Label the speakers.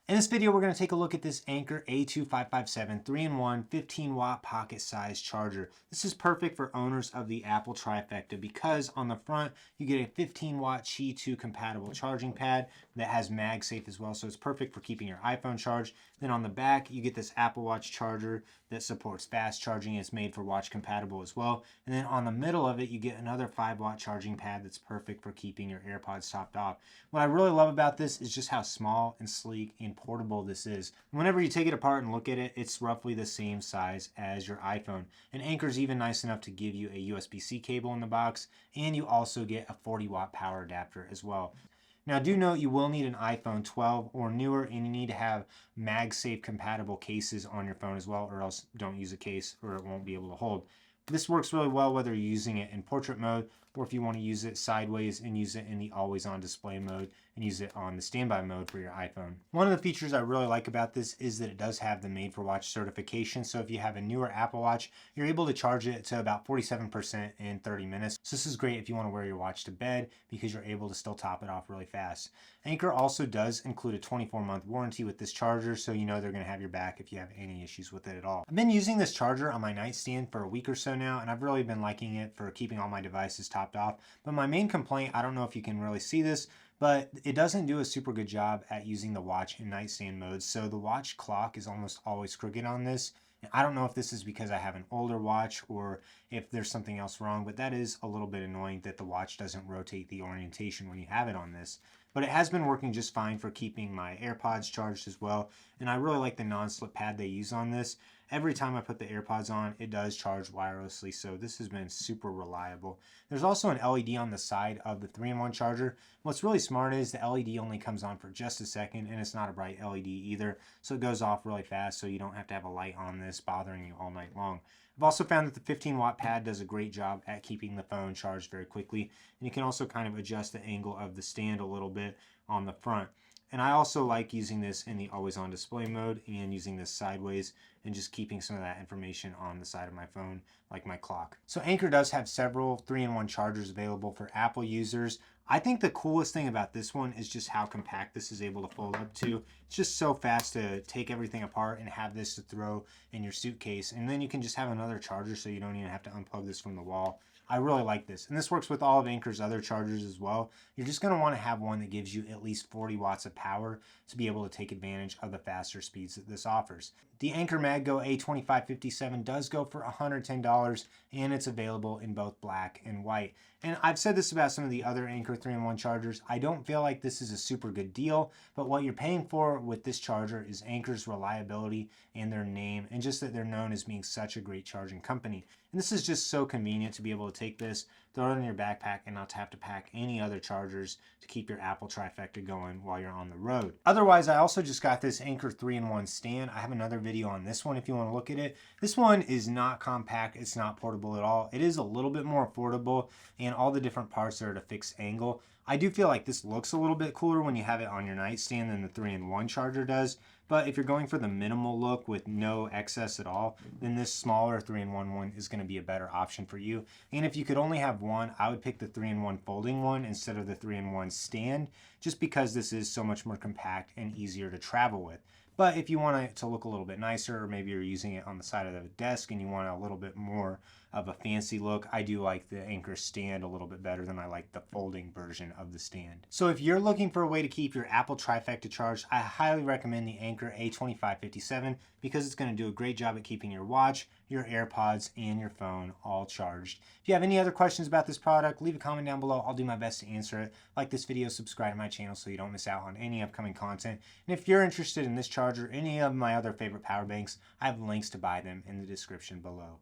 Speaker 1: In this video, we're going to take a look at this Anker A2557 3-in-1 15-watt pocket-sized charger. This is perfect for owners of the Apple trifecta because on the front, you get a 15-watt Qi2 compatible charging pad that has MagSafe as well, so it's perfect for keeping your iPhone charged. Then on the back, you get this Apple Watch charger that supports fast charging. It's made for watch compatible as well. And then on the middle of it, you get another 5-watt charging pad that's perfect for keeping your Airpods topped off. What I really love about this is just how small and sleek and portable this is. Whenever you take it apart and look at it, it's roughly the same size as your iPhone. And Anker's even nice enough to give you a USB-C cable in the box, and you also get a 40-watt power adapter as well. Now do note you will need an iPhone 12 or newer, and you need to have MagSafe compatible cases on your phone as well, or else don't use a case or it won't be able to hold. This works really well whether you're using it in portrait mode or if you want to use it sideways and use it in the always on display mode and use it on the standby mode for your iPhone. One of the features I really like about this is that it does have the made for watch certification. So if you have a newer Apple Watch, you're able to charge it to about 47% in 30 minutes. So this is great if you want to wear your watch to bed because you're able to still top it off really fast. Anker also does include a 24-month warranty with this charger, so you know they're going to have your back if you have any issues with it at all. I've been using this charger on my nightstand for a week or so now, and I've really been liking it for keeping all my devices topped off. But my main complaint, I don't know if you can really see this, but it doesn't do a super good job at using the watch in nightstand mode. So the watch clock is almost always crooked on this. I don't know if this is because I have an older watch or if there's something else wrong, but that is a little bit annoying that the watch doesn't rotate the orientation when you have it on this. But it has been working just fine for keeping my AirPods charged as well. And I really like the non-slip pad they use on this. Every time I put the AirPods on, it does charge wirelessly, so this has been super reliable. There's also an LED on the side of the 3-in-1 charger. What's really smart is the LED only comes on for just a second, and it's not a bright LED either, so it goes off really fast, so you don't have to have a light on this bothering you all night long. I've also found that the 15-watt pad does a great job at keeping the phone charged very quickly, and you can also kind of adjust the angle of the stand a little bit on the front. And I also like using this in the always on display mode and using this sideways and just keeping some of that information on the side of my phone, like my clock. So Anker does have several 3-in-1 chargers available for Apple users. I think the coolest thing about this one is just how compact this is able to fold up to. It's just so fast to take everything apart and have this to throw in your suitcase. And then you can just have another charger so you don't even have to unplug this from the wall. I really like this. And this works with all of Anker's other chargers as well. You're just going to want to have one that gives you at least 40 watts of power to be able to take advantage of the faster speeds that this offers. The Anker Mag Go A2557 does go for $110, and it's available in both black and white. And I've said this about some of the other Anker 3-in-1 chargers. I don't feel like this is a super good deal, but what you're paying for with this charger is Anker's reliability and their name, and just that they're known as being such a great charging company. And this is just so convenient to be able to take this, throw it in your backpack, and not have to pack any other chargers to keep your Apple trifecta going while you're on the road. Otherwise, I also just got this Anker 3-in-1 stand. I have another video on this one if you want to look at it. This one is not compact. It's not portable at all. It is a little bit more affordable, and all the different parts are at a fixed angle. I do feel like this looks a little bit cooler when you have it on your nightstand than the 3-in-1 charger does. But if you're going for the minimal look with no excess at all, then this smaller 3-in-1 one is going to be a better option for you. And if you could only have one, I would pick the 3-in-1 folding one instead of the 3-in-1 stand, just because this is so much more compact and easier to travel with. But if you want it to look a little bit nicer, or maybe you're using it on the side of the desk and you want a little bit more of a fancy look, I do like the Anker stand a little bit better than I like the folding version of the stand. So if you're looking for a way to keep your Apple trifecta charged, I highly recommend the Anker A2557 because it's going to do a great job at keeping your watch, your AirPods, and your phone all charged. If you have any other questions about this product, leave a comment down below. I'll do my best to answer it. Like this video, subscribe to my channel so you don't miss out on any upcoming content. And if you're interested in this charger or any of my other favorite power banks, I have links to buy them in the description below.